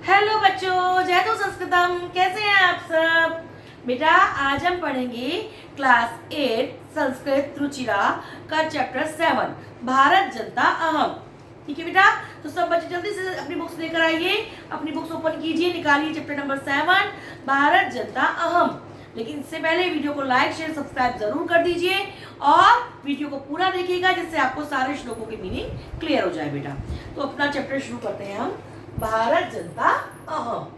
Hello बच्चों, जय तो संस्कृतम। कैसे हैं आप सब? बेटा आज हम पढ़ेंगे क्लास 8 संस्कृत रुचिरा का चैप्टर 7 भारत जनता अहम। ठीक है बेटा, तो सब बच्चे जल्दी से अपनी बुक्स लेकर आइए, अपनी बुक्स ओपन कीजिए, निकालिए चैप्टर नंबर 7 भारत जनता अहम। लेकिन इससे पहले वीडियो को लाइक शेयर सब्सक्राइब जरूर कर दीजिए और वीडियो को पूरा देखिएगा जिससे आपको सारे श्लोकों की मीनिंग क्लियर हो जाए बेटा। तो अपना चैप्टर शुरू करते हैं हम। भारत जनता अहम,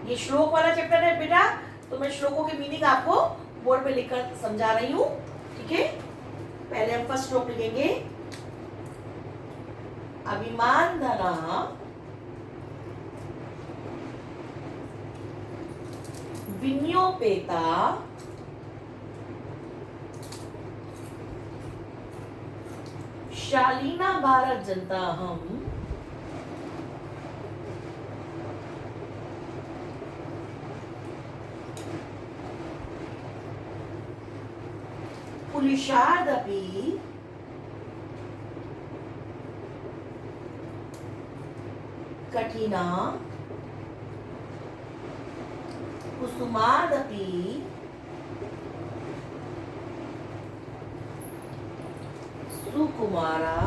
ये श्लोक वाला चैप्टर है बेटा। तो मैं श्लोकों की मीनिंग आपको बोर्ड पे लिखकर समझा रही हूँ। ठीक है, पहले हम फर्स्ट श्लोक लिखेंगे। अभिमान धना विन्योपेता शालीना भारत जनता हम पुलिशादपि कठिना कुसुमादपि सुकुमारा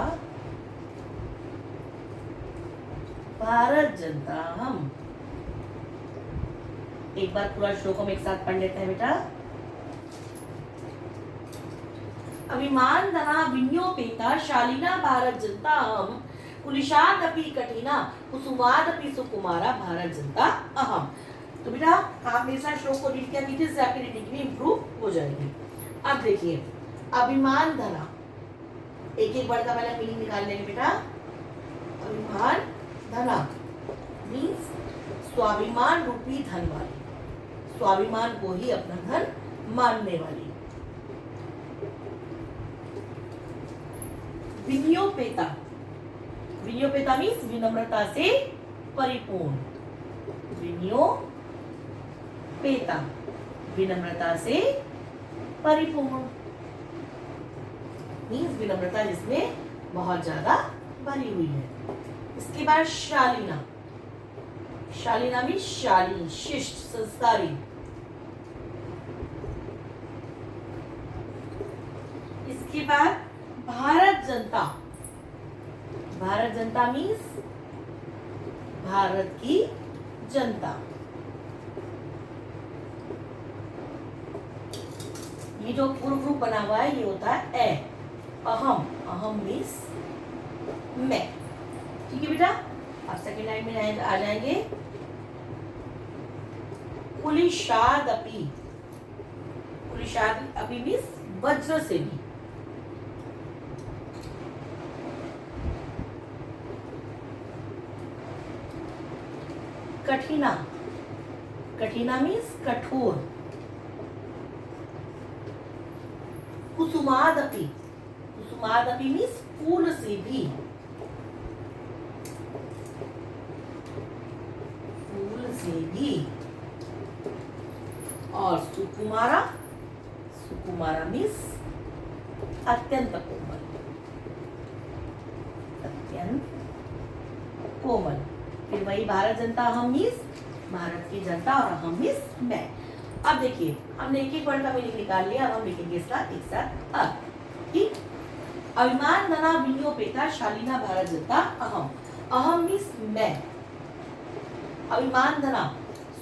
भारत जनता हम। एक बार पूरा श्लोक हम एक साथ पढ़ लेते हैं बेटा। अभिमान धना विन्योपेता शालीना भारत जनता हम कुलिशादपि कठिना कुसुमादपि सुकुमारा भारत जनता अहम। तो बेटा आप मेरे साथ श्लोक को रीड किया कीजिए, इससे आपकी रीडिंग भी इंप्रूव हो जाएगी। अब देखिए, अभिमान धना, एक एक वर्ड का पहले मीनिंग निकाल लेंगे बेटा। अभिमान धना मीन्स स्वाभिमान रूपी धन वाली, स्वाभिमान को ही अपना धन मानने वाली। विन्योपेता, विन्योपेता मीन्स विनम्रता से परिपूर्ण। विन्योपेता विनम्रता से परिपूर्ण मीन्स विनम्रता जिसमें बहुत ज्यादा भरी हुई है। इसके बाद शालीना, शालीना मीन्स शालीन शिष्ट संस्कारी। इसके बाद भारत जनता, भारत जनता मीन्स भारत की जनता। ये जो पूर्व रूप बना हुआ है ये होता है ए। अहम, अहम मीन्स मैं। ठीक है बेटा, आप सेकेंड लाइन में आ जाएंगे। कुलिशादपि, कुलिशादपि मीन्स वज्र से भी। कठिना, कठिना मीन्स कठोर। कुसुमादपि, कुसुमादपि मीन्स फूल से भी, फूल से भी। और सुकुमारा, सुकुमारा मीन्स अत्यंत कोमल, अत्यंत कोमल। फिर वही भारत जनता अहम मीन्स भारत की जनता और अहम मीन्स मैं। अब देखिए, हमने एक एक वर्ड का मीनिंग निकाल लिया, अब हम लिखेंगे इसका एक साथ अर्थ। ठीक, अभिमान धना विन्योपेता शालीना भारत जनता अहम। अहम मीन्स मैं, अभिमान धना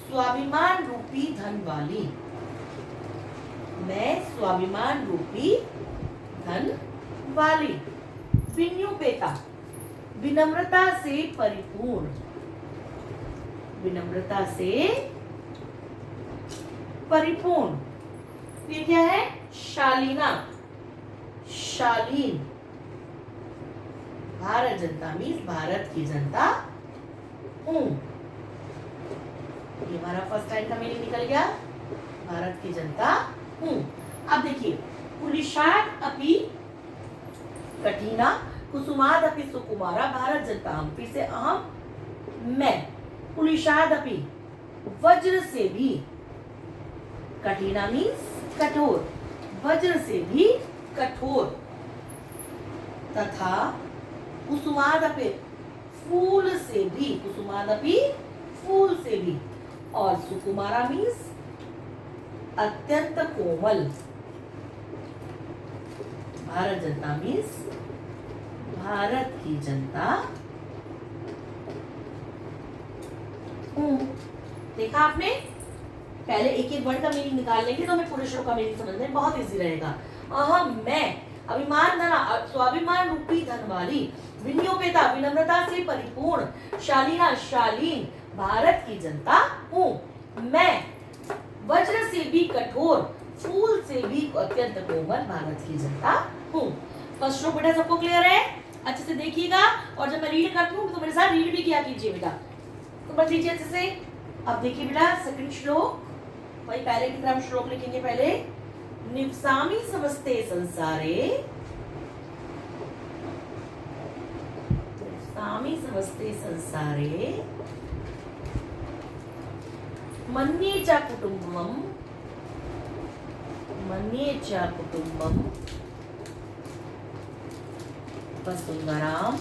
स्वाभिमान रूपी धन वाली, मैं स्वाभिमान रूपी धन वाली। विन्योपेता विनम्रता से परिपूर्ण, विनम्रता से परिपूर्ण। ये क्या है? शालीना, शालीन। भारत जनता मीन्स भारत की जनता हूं। ये हमारा फर्स्ट लाइन का मीनिंग निकल गया, भारत की जनता हूं। अब देखिए, पुलिशाद अपि कठिना कुसुमादपि सुकुमारा भारत जनता हम। फिर से अहम मैं। पुलिशादपि वज्र से भी, कठिना मीन्स कठोर, वज्र से भी कठोर। तथा कुसुमादपि, फूल से भी, कुसुमादपि फूल से भी, और सुकुमारा मीन्स अत्यंत कोमल। भारत जनता मीन्स भारत की जनता हूँ। देखा आपने, पहले एक एक वर्ड का मीनिंग निकाल लेंगे तो हमें पूरे श्लोक का मीनिंग समझने में बहुत इजी रहेगा। अहम मैं, अभिमान धना, स्वाभिमान रूपी धन वाली, विनियोपेता विनम्रता से परिपूर्ण, शालीना शालीन भारत की जनता हूँ। मैं वज्र से भी कठोर, फूल से भी अत्यंत कोमल भारत की जनता हूँ। फर्स्ट श्लोक बेटा सबको क्लियर है? अच्छे से देखिएगा, और जब मैं रीड करती हूँ तो मेरे साथ रीड भी किया कीजिए बेटा। तो बस लीजिए अच्छे से। अब देखिए बेटा सेकंड श्लोक, वही पहले की तरह हम श्लोक लिखेंगे। पहले निवसामि समस्ते संसारे, निवसामि समस्ते संसारे, मन्ये च कुटुम्बम, मन्ये च कुटुम्बम वसुंधराम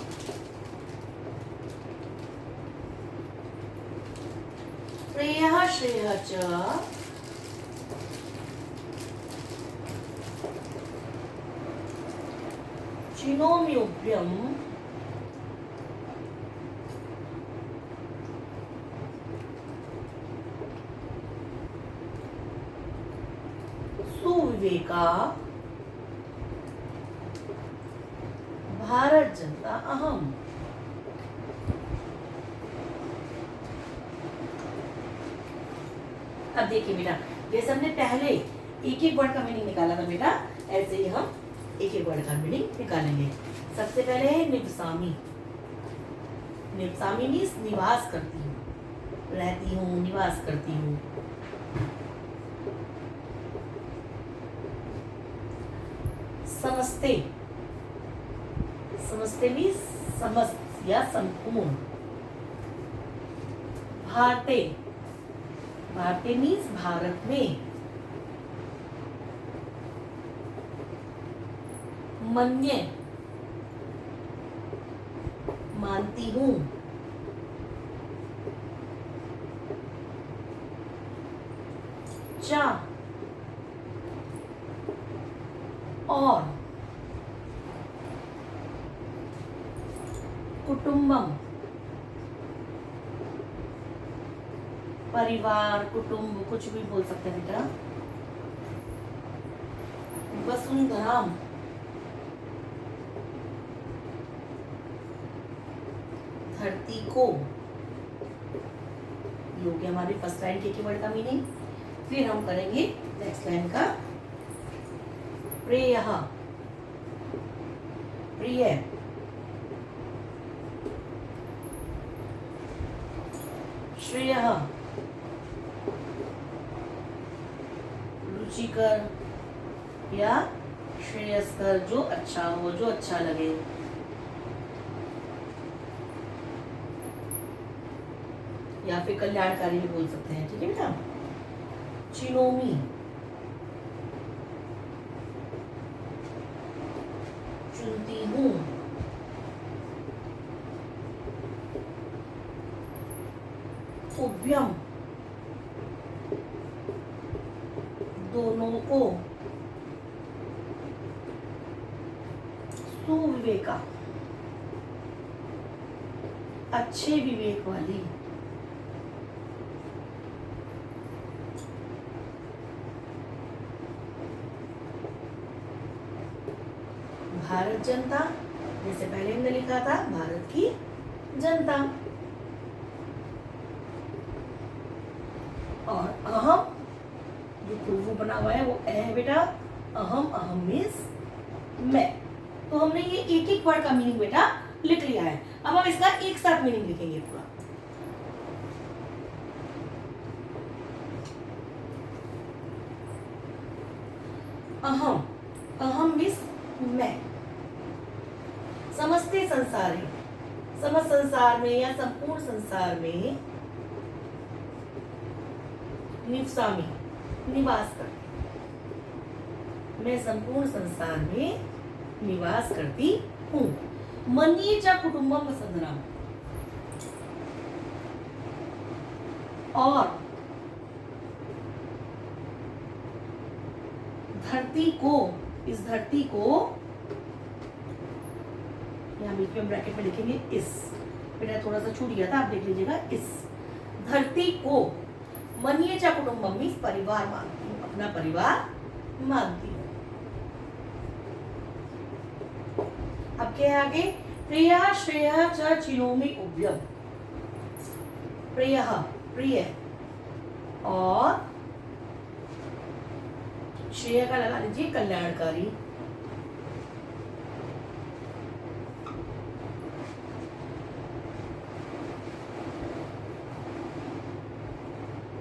श्रेयः श्रेयः च चिनोम्युभ्यं सुविवेका भारत जनता अहम। अब देखिए बेटा, जैसे हमने पहले एक एक वर्ड का मीनिंग निकाला था बेटा, ऐसे ही हम एक एक वर्ड का मीनिंग निकालेंगे। सबसे पहले है निवसामी। निवसामी मीन्स निवास करती हूँ, रहती हूँ, निवास करती हूँ। समस्ते, समस्ते मीन्स समस्त या संपूर्ण। भारते, भारते मीन्स भारत में। मन्ये, मानती हूँ। चा, और। कुटुंबम, परिवार, कुटुंब, कुछ भी बोल सकते हैं बेटा। वसुंधराम, धरती को। ये हो गया हमारी फर्स्ट लाइन के वर्ड का मीनिंग। फिर हम करेंगे नेक्स्ट लाइन का। प्रेयः, प्रिय। श्रेयः, रुचिकर या श्रेयस्कर, जो अच्छा हो, जो अच्छा लगे। या फिर कल्याणकारी भी बोल सकते हैं, ठीक है बेटा। चिनोमी, चुनती हूँ। उभयम, दोनों को। सुविवेका, अच्छे विवेक वाली। भारत जनता, जैसे पहले हमने लिखा था, भारत की जनता। और अहम, जो पूर्व बना हुआ है वो ए है बेटा। अहम, अहम मीन्स मैं। तो हमने ये एक एक वर्ड का मीनिंग बेटा लिख लिया है। अब हम इसका एक साथ मीनिंग लिखेंगे पूरा। अहम, अहम मीन्स मैं। समस्ते संसार, समस्त संसार में या संपूर्ण संसार में। निवसामी, निवास करती, मैं संपूर्ण संसार में निवास करती हूँ। मन्ये च कुटुम्बम वसुंधराम, और धरती को, इस धरती को, यहाँ बीच में ब्रैकेट में लिखेंगे इस, मैंने थोड़ा सा छूट गया था, आप देख लीजिएगा, इस धरती को मन्येचा कुटुंबम मीन्स परिवार मानती हूँ, अपना परिवार मानती हूँ। अब क्या है आगे, प्रिया श्रेया च चिनोमि उभयम, प्रिय प्रिय और श्रेय का लगा लीजिए कल्याणकारी,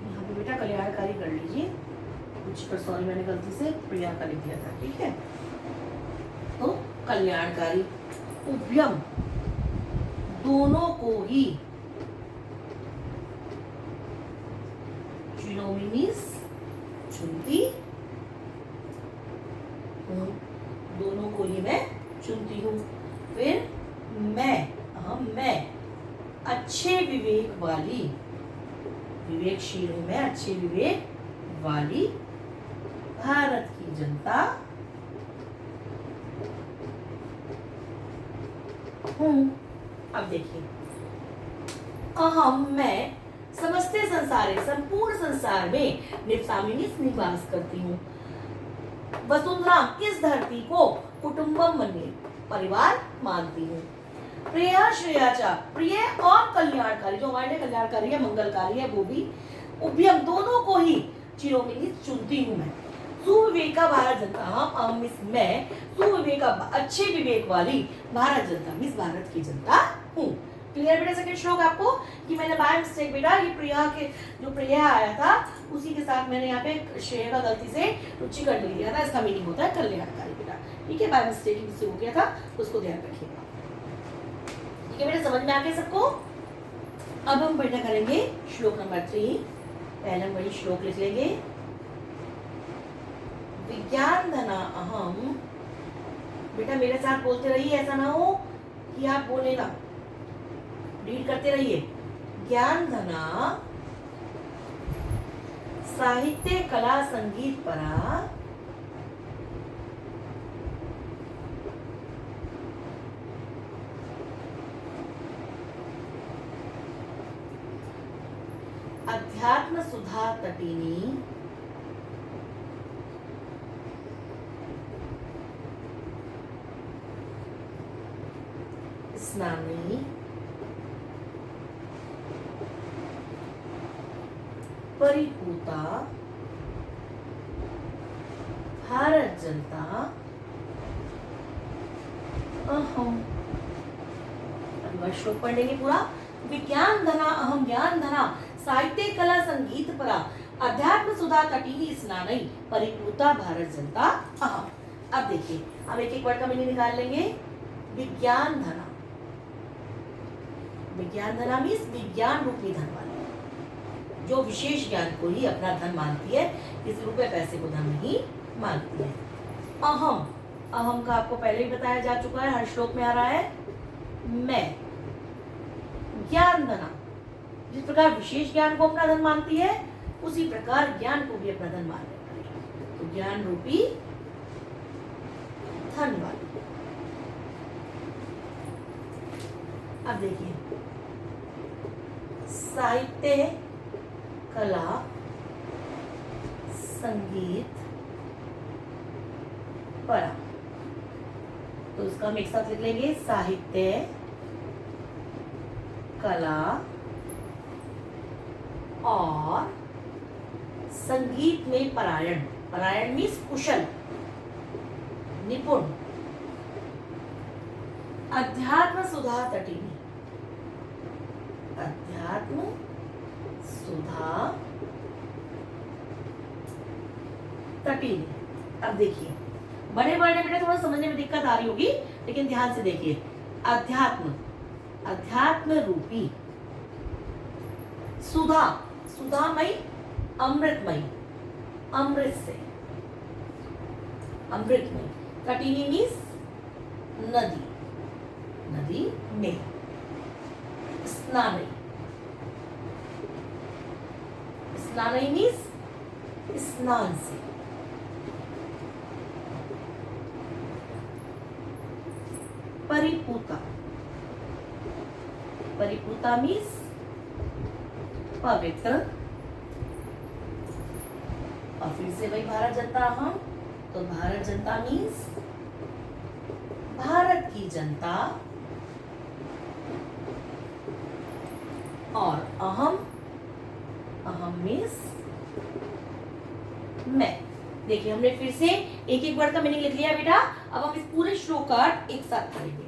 यहाँ पे बेटा कल्याणकारी कर लीजिए, कुछ पर सॉरी मैंने गलती से प्रिया का लिख दिया था, ठीक है, तो कल्याणकारी, उभयम दोनों को ही, चिनोमि मीन्स चुनती हूँ, दोनों को ही मैं चुनती हूँ। फिर मैं अच्छे विवेक वाली, विवेकशील हूँ मैं, अच्छे विवेक वाली भारत की जनता हूँ। अब देखिए, अहम मैं समस्ते संसारे, संपूर्ण संसार में, निवसामिनी निवास करती हूँ। वसुंधराम इस धरती को, कुटुंबम मन्ये परिवार मानती हूँ। प्रिया श्रेयाचा प्रिय और कल्याणकारी, जो हमारे लिए कल्याणकारी है, मंगलकारी है, वो भी। उभयम दोनों को ही, चिरोमिनी चुनती हूँ मैं। सुविवेका भारत जनता, हम मिस मैं सुविवेका अच्छे विवेक वाली भारत जनता मिस भारत की जनता हूँ। क्लियर बेटा सेकंड श्लोक आपको, कि मैंने बाय मिस्टेक बेटा ये प्रिया के जो प्रिया आया था उसी के साथ मैंने यहाँ पे श्रेय का गलती से रुचि कर लिया था, इसका मीनिंग होता है कल्याणकारी बेटा, ठीक है, बाय मिस्टेक से हो गया था, उसको ध्यान रखिएगा, ठीक है बेटा, समझ में आ गया सबको। अब हम बेटा करेंगे श्लोक नंबर 3, पहले हम वही श्लोक लिख लेंगे। विज्ञान धना अहम, बेटा मेरे साथ बोलते रहिए, ऐसा ना हो कि आप बोले ना, रीड करते रहिए। ज्ञान धना साहित्य कला संगीत परा अध्यात्म सुधा तटिनी स्नानी परिपूता भारत जनता अहम। श्लोक पढ़ लेंगे पूरा। विज्ञान धना अहम ज्ञान धना साहित्य कला संगीत परा अध्यात्म सुधा तटीनी स्नानी परिपूता भारत जनता अहम। अब देखिए, अब एक एक वर्ड का मीनिंग निकाल लेंगे। विज्ञान धना, विज्ञान धना मीन्स विज्ञान रूपी धन वाली, जो विशेष ज्ञान को ही अपना धन मानती है, किसी रुपए पैसे को धन नहीं मानती है। अहम, अहम का आपको पहले ही बताया जा चुका है, हर श्लोक में आ रहा है। मैं ज्ञान धना, जिस प्रकार विशेष ज्ञान को अपना धन मानती है उसी प्रकार ज्ञान को भी अपना धन मान लेता है, तो ज्ञान रूपी धन वाली। अब देखिए, साहित्य कला संगीत परा, तो इसका हम एक साथ लिख लेंगे। साहित्य कला और संगीत में परायण, परायण मीन्स कुशल निपुण। अध्यात्म सुधा तटिनी, अध्यात्म सुधा तटीनी। अब देखिए, बड़े वर्ड में बेटा थोड़ा समझने में दिक्कत आ रही होगी, लेकिन ध्यान से देखिए। अध्यात्म, अध्यात्म रूपी, सुधा, सुधामयी अमृतमयी, अमृत से अमृतमयी। तटीनी मीन्स नदी, नदी में। स्नानी स्नानई मीन्स स्नान से। परिपूता, परिपूता मीन्स पवित्र। और फिर से वही भारत जनता अहम, तो भारत जनता मीन्स भारत की जनता। और अहम, अहम मीन्स मैं। देखिए हमने फिर से एक एक वर्ड का मीनिंग लिख लिया बेटा। अब हम इस पूरे श्लोक का अर्थ एक साथ करेंगे।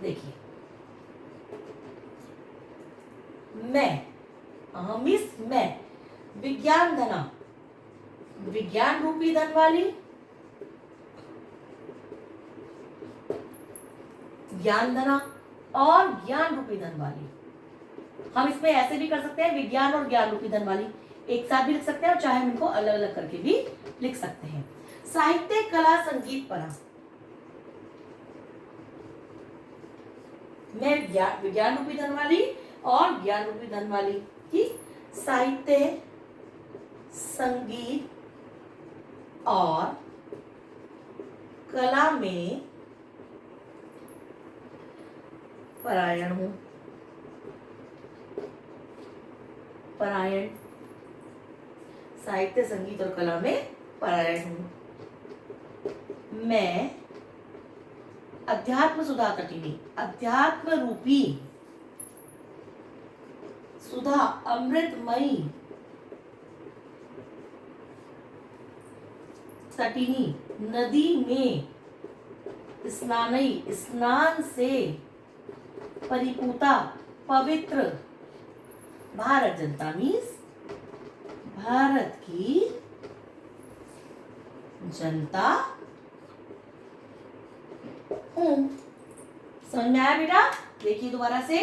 देखिए मैं, अहम मीन्स मैं। विज्ञान धना, विज्ञान रूपी धन वाली। ज्ञान धना और ज्ञान रूपी धन वाली। हम इसमें ऐसे भी कर सकते हैं, विज्ञान और ज्ञान रूपी धन वाली एक साथ भी लिख सकते हैं, और चाहे हम इनको अलग अलग करके भी लिख सकते हैं। साहित्य, कला, संगीत, परा। मैं विज्ञान रूपी धन वाली और ज्ञान रूपी धन वाली की साहित्य, संगीत और कला में परायण हूं। परायण, साहित्य, संगीत और कला में परायण हूं। मैं अध्यात्म सुधा तटिनी, अध्यात्म रूपी सुधा अमृतमयी तटिनी नदी में स्नानई स्नान से परिपूता पवित्र भारत जनता मीन्स भारत की जनता हूं। समझ में आया बेटा? देखिए दोबारा से,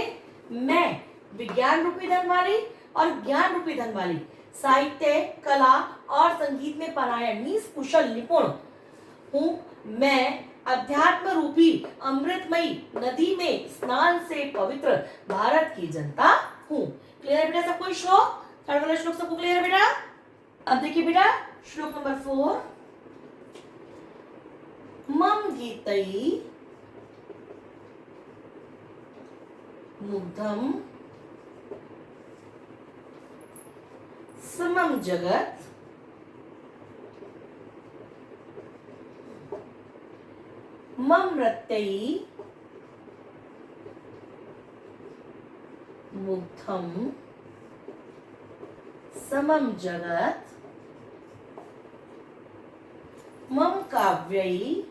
मैं विज्ञान रूपी धन वाली और ज्ञान रूपी धन वाली, साहित्य, कला और संगीत में परायण मीन्स कुशल निपुण हूं। मैं अध्यात्म रूपी अमृतमयी नदी में स्नान से पवित्र भारत की जनता हूं। क्लियर है बेटा सबको श्लोक? थर्ड वाला श्लोक सबको क्लियर है बेटा? अब देखिए बेटा श्लोक नंबर 4। मम गीतई मुग्धम समम जगत मम नृत्यई मुग्धम समम जगत मम काव्यई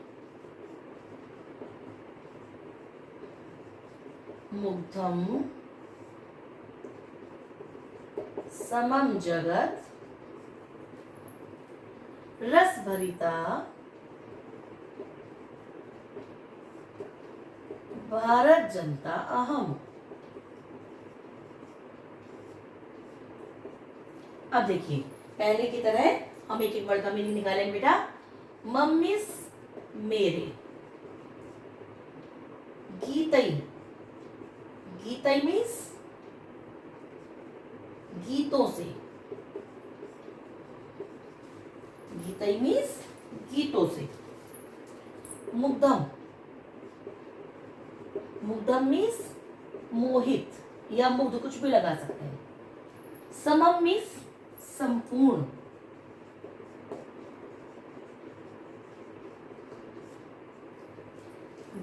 मुग्धम समम जगत रस भरिता भारत जनता अहम। अब देखिए पहले की तरह हम एक एक वर्ड का मीनिंग निकालेंगे बेटा। मम्मीस मेरे, गीतई, गीतई मीन्स गीतों से, गीतई मीन्स गीतों से। मुग्धम, मुग्धम मीन्स मोहित या मुग्ध, कुछ भी लगा सकते हैं। समम मीन्स संपूर्ण।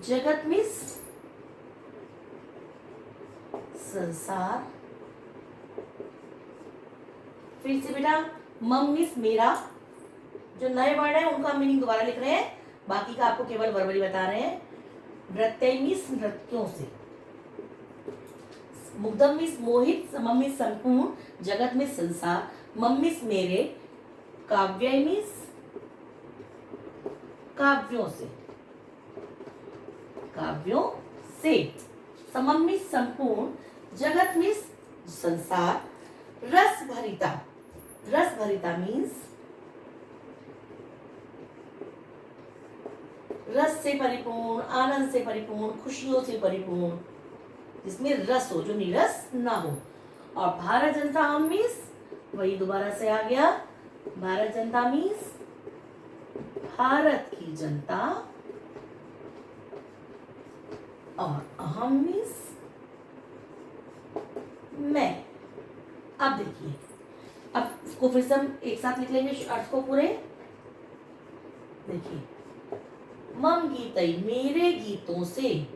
जगत मीन्स संसार। फिर से बेटा मम मीन्स मेरा। जो नए वर्ड है उनका मीनिंग दोबारा लिख रहे हैं, बाकी का आपको केवल वर्बली बता रहे हैं। नृत्य मीन्स नृत्यों से। मुग्धम मीन्स मोहित, समम मीन्स संपूर्ण, जगत में संसार, मम मीन्स मेरे, काव्य मीन्स काव्यों से, काव्यों से, समम मीन्स संपूर्ण, जगत मीन्स संसार, रस भरिता, रस भरिता मीन्स रस से परिपूर्ण, आनंद से परिपूर्ण, खुशियों से परिपूर्ण, जिसमें रस हो, जो नीरस ना हो। और भारत जनता मीन्स वही दोबारा से आ गया। भारत जनता मीन्स भारत की जनता, और अहम मीन्स मैं। अब देखिए, अब इसको फिर से हम एक साथ लिख लेंगे अर्थ को पूरे। देखिए, मम गीतई मेरे गीतों से,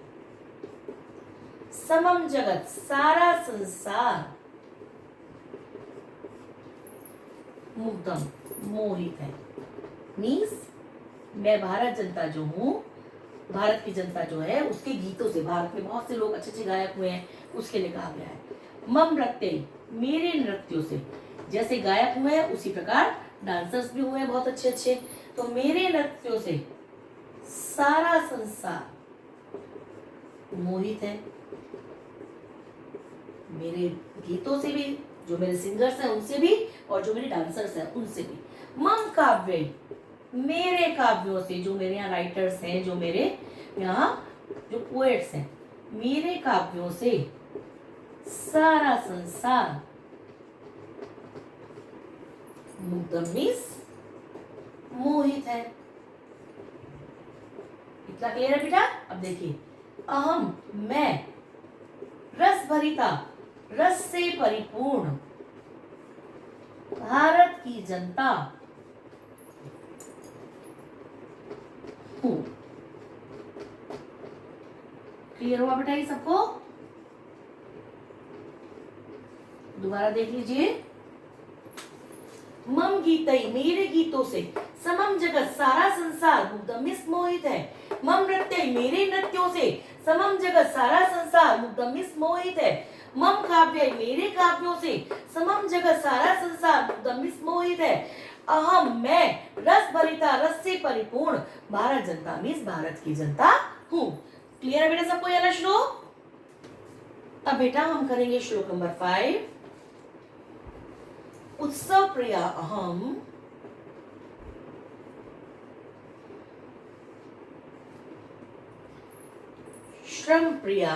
समम जगत सारा संसार, मुग्धम मोहित है। मीन्स मैं भारत जनता जो हूँ, भारत की जनता जो है उसके गीतों से, भारत में बहुत से लोग अच्छे अच्छे गायक हुए हैं, उसके लिए कहा गया है। मम नृत्य मेरे नृत्यों से, जैसे गायक हुए हैं उसी प्रकार डांसर्स भी हुए हैं बहुत अच्छे अच्छे, तो मेरे नृत्यों से सारा संसार मोहित है। मेरे गीतों से भी, जो मेरे सिंगर्स हैं उनसे भी, और जो मेरे डांसर्स हैं उनसे भी। मम काव्य मेरे काव्यों से, जो मेरे यहाँ राइटर्स हैं, जो मेरे यहाँ जो पोएट्स हैं, मेरे काव्यों से सारा संसार मुग्धम मीन्स मोहित है। इतना क्लियर है बेटा? अब देखिए, अहम मैं, रस भरिता रस से परिपूर्ण, भारत की जनता हूं। क्लियर हुआ बेटा ये सबको? दोबारा देख लीजिए। मम गीतई मेरे गीतों से, समम जगत सारा संसार मुग्धम मीन्स मोहित है। मम नृत्य मेरे नृत्यों से, समम जगत सारा संसार मुग्धम मीन्स मोहित है। मम काव्य मेरे काव्यों से, समम जगत सारा संसार मुग्धम मीन्स मोहित है। अहम मैं, रस भरिता रस से परिपूर्ण, भारत जनता मीन्स भारत की जनता हूँ। क्लियर है बेटा सबको ये वाला श्लोक? अब बेटा हम करेंगे श्लोक नंबर 5। उत्सव प्रिया अहम, श्रम प्रिया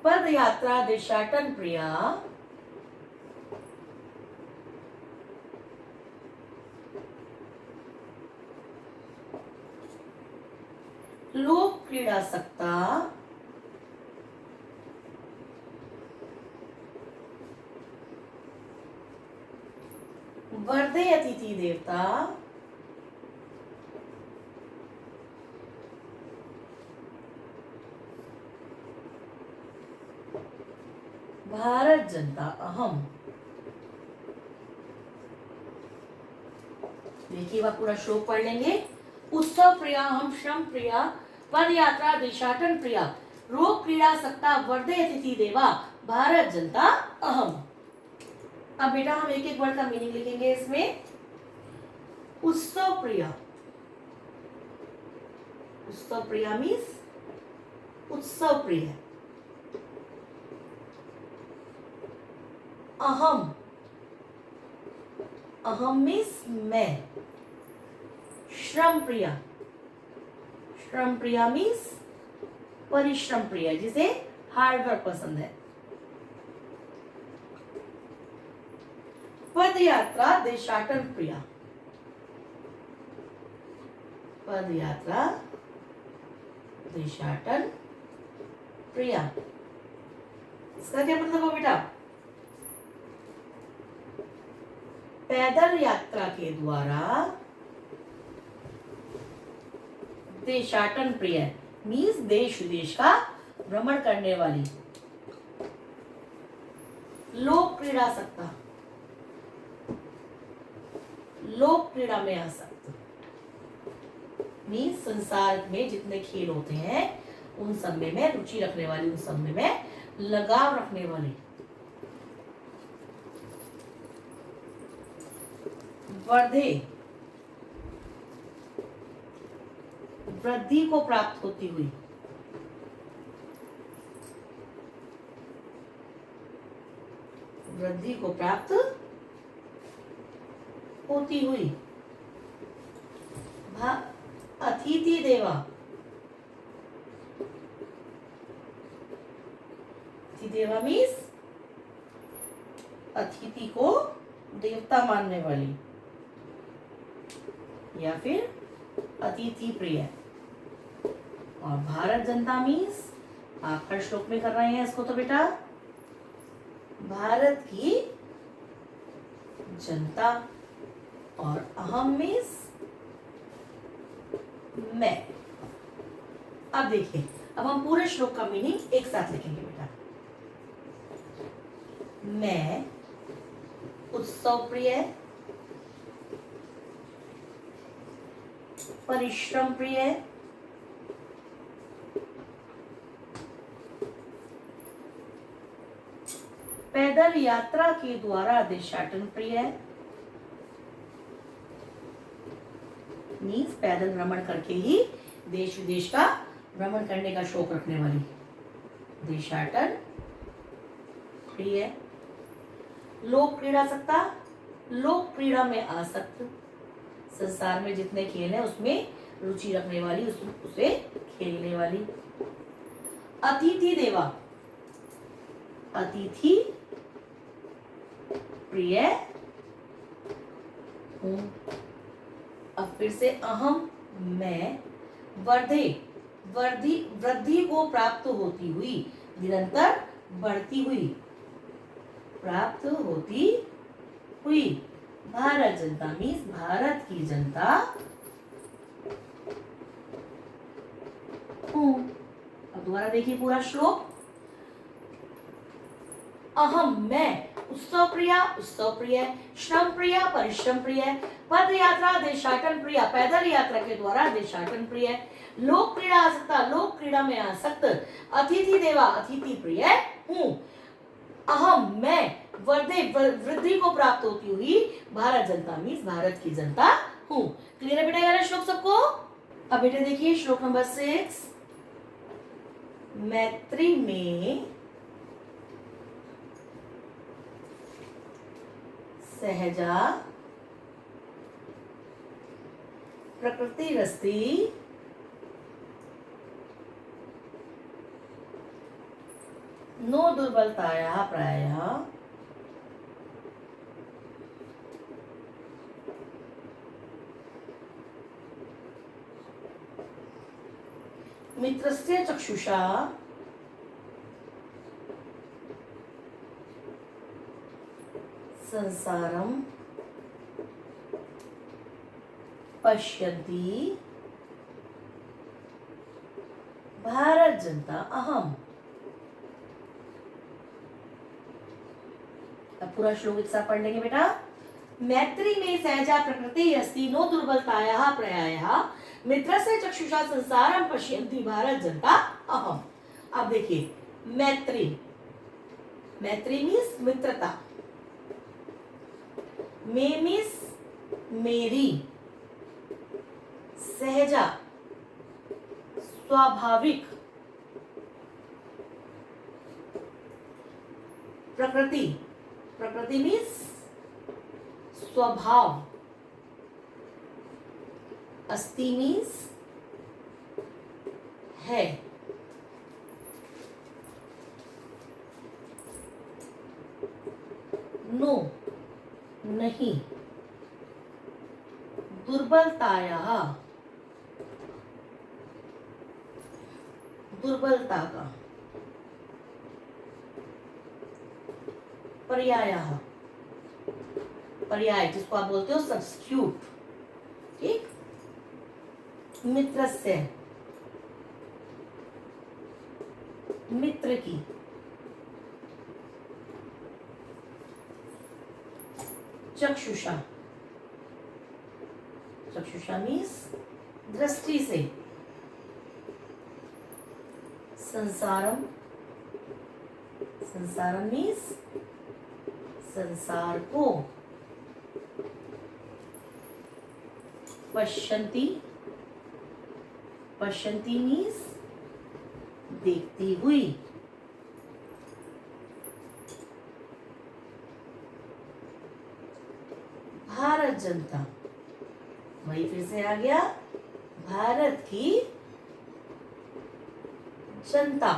पद यात्रा देशाटन प्रिया, लोक क्रीड़ा सक्ता, वर्धे अतिथि देवता, भारत जनता अहम। देखिए वह पूरा श्लोक पढ़ लेंगे। उत्सव प्रिया हम, श्रम प्रिया, पद यात्रा देशाटन प्रिया, रोग क्रीड़ा सक्ता, वर्धे अतिथि देवा, भारत जनता अहम। अब बेटा हम एक एक वर्ड का मीनिंग लिखेंगे इसमें। उत्सव प्रिया, उत्सव प्रिया मीन्स उत्सव प्रिय। अहम, अहम मीन्स मैं। श्रम प्रिया, श्रम प्रिया मीन्स परिश्रम प्रिय, जिसे हार्डवर्क पसंद है। पद यात्रा देशाटन प्रिया, पद यात्रा देशाटन प्रिया, इसका क्या मतलब है बेटा? पैदल यात्रा के द्वारा देशाटन प्रिय मीन्स देश विदेश का भ्रमण करने वाली। लोक क्रीड़ा सक्ता, लोक क्रीड़ा में आसक्त मीन्स संसार में जितने खेल होते हैं उन सब में मैं रुचि रखने वाली, उन सब में मैं लगाव रखने वाली। वर्धे, वृद्धि को प्राप्त होती हुई, वृद्धि को प्राप्त होती हुई। अतिथि देवा, देवा मीन्स अतिथि को देवता मानने वाली या फिर अतिथि प्रिय। और भारत जनता मीन्स आखिर श्लोक में कर रहे हैं इसको तो बेटा, भारत की जनता। और अहम मीन्स मैं। अब देखिए, अब हम पूरे श्लोक का मीनिंग एक साथ लिखेंगे बेटा। मैं उत्सव प्रिय, परिश्रम प्रिय, पैदल यात्रा के द्वारा देशाटन प्रिय, मीन्स पैदल भ्रमण करके ही देश विदेश का भ्रमण करने का शौक रखने वाली, देशाटन प्रिय। लोक क्रीड़ा सत्ता, लोक क्रीड़ा में आसक्त, संसार में जितने खेल हैं उसमें रुचि रखने वाली, उसे खेलने वाली। अतिथि देवा, अतिथि प्रिय हूं। अब फिर से अहम मैं, वृद्धि को प्राप्त होती हुई, निरंतर बढ़ती हुई, प्राप्त होती हुई। भारत जनता मीन्स भारत की जनता हूं। अब दोबारा देखिए पूरा श्लोक। अहम मैं उत्सव प्रिय, श्रम प्रिय, परिश्रम प्रिय, पद यात्रा देशाटन प्रिय, पैदल यात्रा के द्वारा देशाटन प्रिय, लोक क्रीड़ा आसक्ता, लोक क्रीड़ा में आसक्त, अतिथि देवा, अतिथि प्रिय हूँ। अहम मैं वृद्धि को प्राप्त होती हुई, भारत जनता मीन्स भारत की जनता हूँ। क्लियर है बेटा ये श्लोक सबको? अब बेटे देखिए श्लोक नंबर 6। मैत्री में सहजा प्रकृति रस्ती, नो दुर्बलताया प्रायः, मित्रस्य चक्षुषा संसारम पश्यन्ति भारत जनता अहम। अब पूरा श्लोक एक साथ पढ़ लेंगे बेटा। मैत्री में सहजा प्रकृति अस्ति, नो दुर्बलतायाः प्रयायः, मित्रस्य चक्षुषा संसारम पश्यन्ति भारत जनता अहम। अब देखिए मैत्री, मैत्री मीन्स मित्रता, में मीन्स मेरी, सहजा स्वाभाविक, प्रकृति, प्रकृति मीन्स स्वभाव, अस्ति मीन्स है, नो नहीं, दुर्बलतायाः दुर्बलता का, पर्यायः पर्याय जिसको आप बोलते हो सब्स्टिट्यूट, ठीक। मित्रस्य मित्र की, चक्षुषा, चक्षुषा मीन्स दृष्टि से, संसारम, संसारम मीन्स संसार को, पश्यन्ति, पश्यन्ति मीन्स देखती हुई, भारत जनता, वही फिर से आ गया, भारत की जनता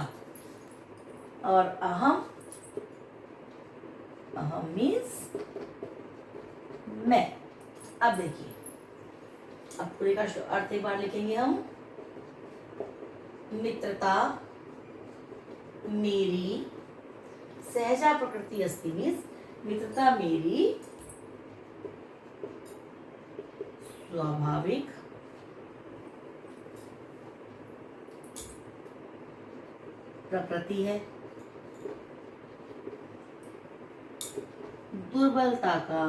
और अहम, अहम मीन्स मैं। अब देखिए, अब पूरे का अर्थ एक बार लिखेंगे हम। मित्रता मेरी सहजा प्रकृति अस्ति मीन्स मित्रता मेरी स्वाभाविक प्रकृति है। दुर्बलता का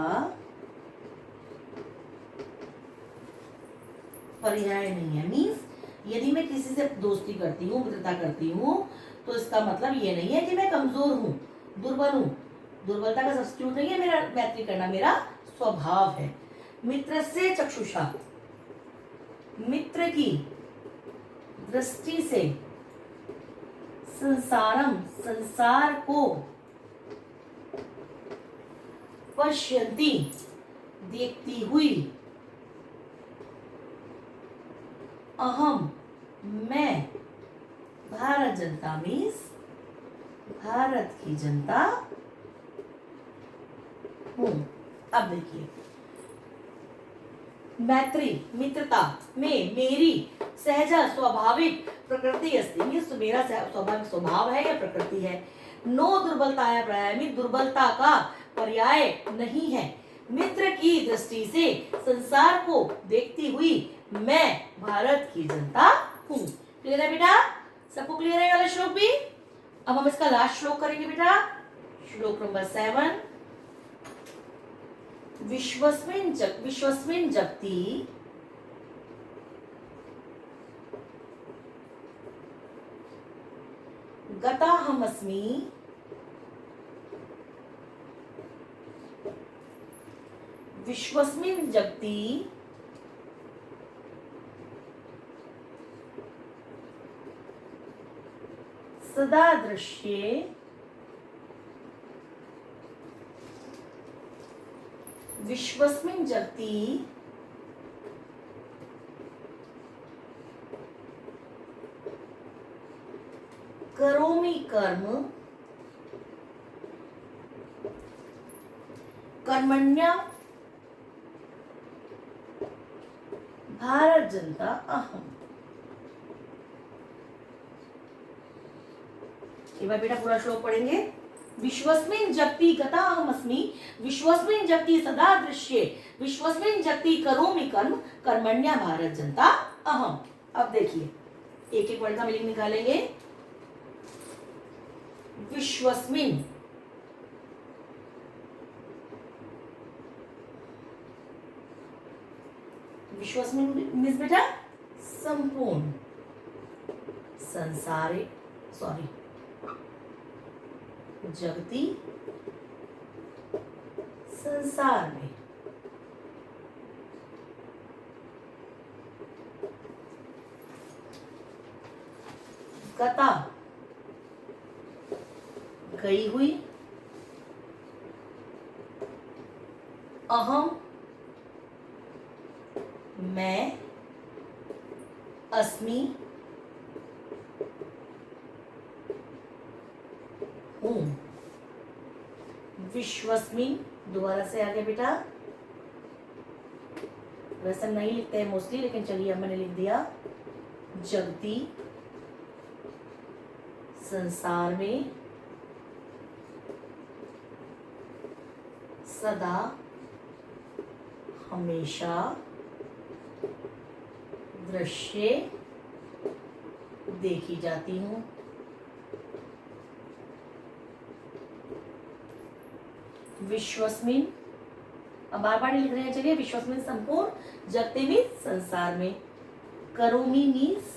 पर्याय नहीं है। मीन्स यदि मैं किसी से दोस्ती करती हूँ, मित्रता करती हूँ, तो इसका मतलब ये नहीं है कि मैं कमजोर हूँ, दुर्बल हूँ। दुर्बलता का सब्स्टिट्यूट नहीं है मेरा मैत्री करना, मेरा स्वभाव है। मित्र से चक्षुषा, मित्र की दृष्टि से, संसारम संसार को, पश्यन्ति देखती हुई, अहम मैं, भारत जनता मीन्स भारत की जनता हूं। अब देखिए, मैत्री मित्रता में मेरी सहजा स्वाभाविक प्रकृति अस्ति मीन्स मेरा स्वाभाविक स्वभाव है या प्रकृति है। नो दुर्बलताया पर्याय मीन्स दुर्बलता का पर्याय नहीं है। मित्र की दृष्टि से संसार को देखती हुई मैं भारत की जनता हूँ। क्लियर है बेटा? सबको क्लियर है वाला श्लोक भी? अब हम इसका लास्ट श्लोक करेंगे बेटा, श्लोक नंबर 7। विश्वस्मिन् जगति गताहमस्मि विश्वस्मिन् जगति सदा दृश्ये विश्वस्मिन् जगति करोमि कर्म कर्मण्य भारत जनता अहम। एक बार बेटा पूरा श्लोक पढ़ेंगे। विश्वस्मिन् जगति गताहमस्मि विश्वस्मिन् जगति सदा दृश्ये विश्वस्मिन् जगति करोमि कर्म कर्मण्य भारत जनता अहम। अब देखिए, एक एक वर्ड का मीनिंग निकालेंगे। विश्वस्मिन् विश्वस्मिन् मीन्स बेटा संपूर्ण संसारे जगती संसार में गता गई हुई, अहम मैं, अस्मि हूं। विश्वस्मिन् दोबारा से आगे बेटा, वैसे नहीं लिखते हैं मोस्टली, लेकिन चलिए अब मैंने लिख दिया। जगती संसार में सदा हमेशा दृश्य देखी जाती हूँ। विश्वस्मिन्, अब बार बार लिख रहे हैं, चलिए। विश्वस्मिन् संपूर्ण, जगते में संसार में, करोमि मीन्स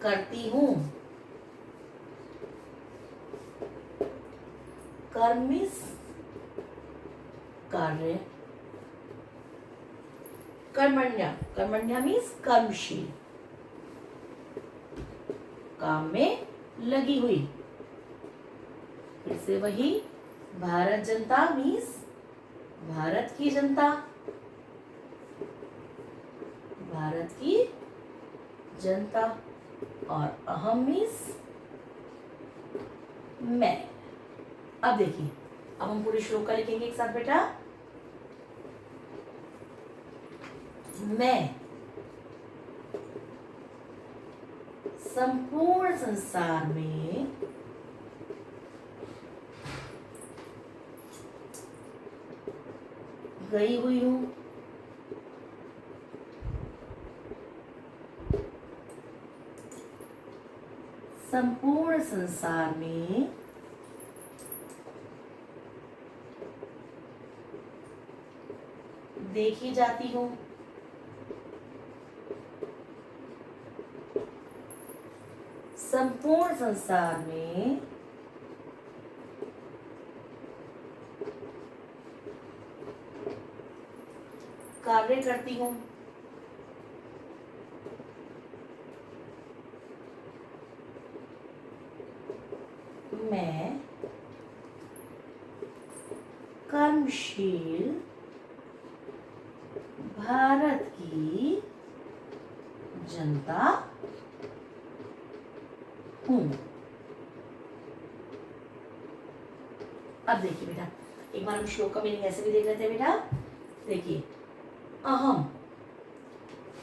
करती हूँ, कर्मिस कार्य, कर्मण्य कर्मण्य मीन्स कर्मशील काम में लगी हुई। फिर से वही, भारत जनता मीन्स भारत की जनता, भारत की जनता और अहम मीन्स मैं। अब देखिए, अब हम पूरे श्लोक का लिखेंगे एक साथ बेटा। मैं संपूर्ण संसार में गई हुई हूं। संपूर्ण संसार में देखी जाती हूं। संपूर्ण संसार में कार्य करती हूं। मैं कर्मशील भारत की जनता हूं। अब देखिए बेटा, एक बार हम श्लोक का मीनिंग ऐसे भी देख लेते हैं बेटा। देखिए, अहम,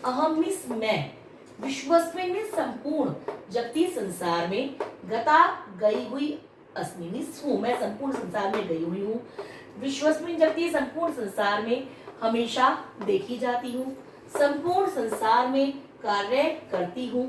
अहम मीन्स मैं, विश्वस्मिन् मीन्स संपूर्ण, जगती संसार में, गता गई हुई, अस्मि मीन्स हूँ, मैं संपूर्ण संसार में गई हुई हूँ। विश्वस्मिन् जगती संपूर्ण संसार में हमेशा देखी जाती हूँ। संपूर्ण संसार में कार्य करती हूँ।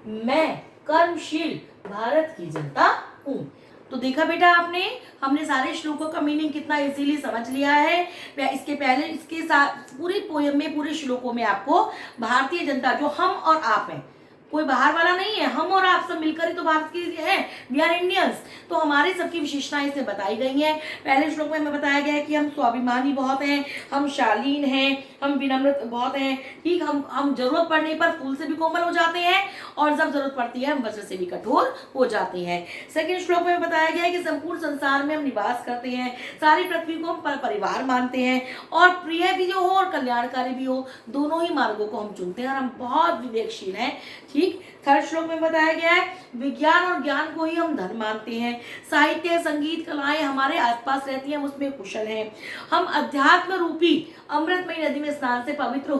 मैं कर्मशील भारत की जनता हूँ। तो देखा बेटा आपने, हमने सारे श्लोकों का मीनिंग कितना इजीली समझ लिया है। इसके पहले इसके साथ पूरी पोयम में, पूरे श्लोकों में आपको भारतीय जनता, जो हम और आप हैं, कोई बाहर वाला नहीं है, हम और आप सब मिलकर ही तो भारत के हैं, वी आर इंडियंस। तो हमारी सबकी विशेषताएं इसमें बताई गई हैं। पहले श्लोक में हमें बताया गया है कि हम स्वाभिमानी बहुत हैं, हम शालीन हैं, हम विनम्र बहुत हैं, ठीक, हम जरूरत पड़ने पर फूल से भी कोमल हो जाते हैं, और जब जरूरत पड़ती है हम वज्र से भी कठोर हो जाते हैं। सेकंड श्लोक में बताया गया है कि संपूर्ण संसार में हम निवास करते हैं, सारी पृथ्वी को हम परिवार मानते हैं, और प्रिय भी हो और कल्याणकारी भी हो, दोनों ही मार्गों को हम चुनते हैं, और हम बहुत विवेकशील हैं। ठीक, थर्ड श्लोक में बताया गया है विज्ञान और ज्ञान को ही हम धर्म मानते हैं, साहित्य संगीत कलाएं हमारे आसपास रहती हैं, हम उसमें कुशल हैं, हम अध्यात्म रूपी अमृतमयी नदी में स्नान से पवित्र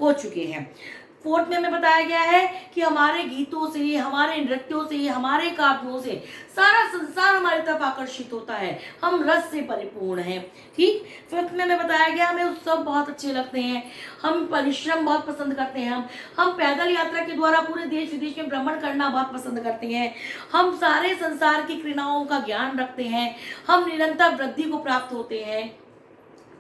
हो चुके हैं। फोर्थ में हमें बताया गया है कि हमारे गीतों से, हमारे नृत्यों से, हमारे काव्यों से सारा संसार हमारी तरफ आकर्षित होता है, हम रस से परिपूर्ण हैं। ठीक, फिफ्थ में हमें बताया गया हमें उत्सव बहुत अच्छे लगते हैं, हम परिश्रम बहुत पसंद करते हैं, हम पैदल यात्रा के द्वारा पूरे देश विदेश में भ्रमण करना बहुत पसंद करते हैं, हम सारे संसार की क्रियाओं का ज्ञान रखते हैं, हम निरंतर वृद्धि को प्राप्त होते हैं।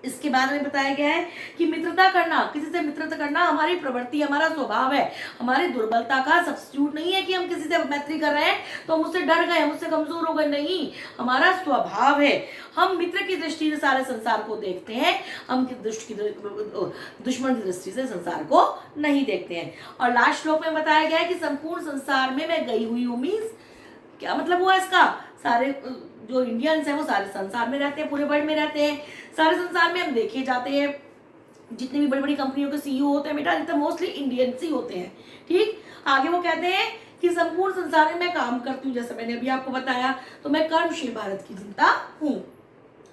इसके बारे में बताया गया है कि मित्रता करना, किसी से मित्रता करना हमारी प्रवृत्ति, हमारा स्वभाव है, हमारी दुर्बलता का सब्स्टिट्यूट नहीं है कि हम किसी से मैत्री कर रहे हैं तो हम उससे डर गए, हम उससे कमजोर हो गए, नहीं, हमारा स्वभाव है। हम मित्र की दृष्टि से सारे संसार को देखते हैं, हम दुश्मन की दृष्टि से संसार को नहीं देखते हैं। और लास्ट श्लोक में बताया गया है कि संपूर्ण संसार में मैं गई हुई हूँ, मीन्स क्या मतलब हुआ इसका, सारे जो इंडियंस हैं वो सारे संसार में रहते हैं, पूरे वर्ल्ड में रहते हैं, सारे संसार में हम देखे जाते हैं। जितनी भी बड़ी बड़ी कंपनियों के सीईओ होते हैं बेटा, जितने मोस्टली इंडियंस ही होते हैं। ठीक, आगे वो कहते हैं कि संपूर्ण संसार में मैं काम करती हूँ, जैसे मैंने अभी आपको बताया, तो मैं कर्मशील भारत की जनता हूँ।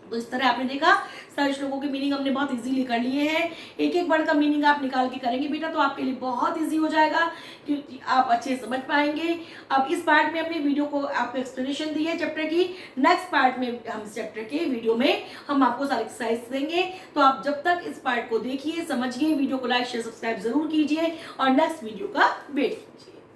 तो इस तरह आपने देखा सारे श्लोकों के मीनिंग हमने बहुत इजीली कर लिए हैं। एक एक वर्ड का मीनिंग आप निकाल के करेंगे बेटा तो आपके लिए बहुत इजी हो जाएगा, क्योंकि आप अच्छे समझ पाएंगे। अब इस पार्ट में हमने वीडियो को आपको एक्सप्लेनेशन दी है चैप्टर की, नेक्स्ट पार्ट में हम चैप्टर के वीडियो में हम आपको सारी एक्सरसाइज देंगे। तो आप जब तक इस पार्ट को देखिए, समझिए, वीडियो को लाइक शेयर सब्सक्राइब जरूर कीजिए और नेक्स्ट वीडियो का वेट कीजिए।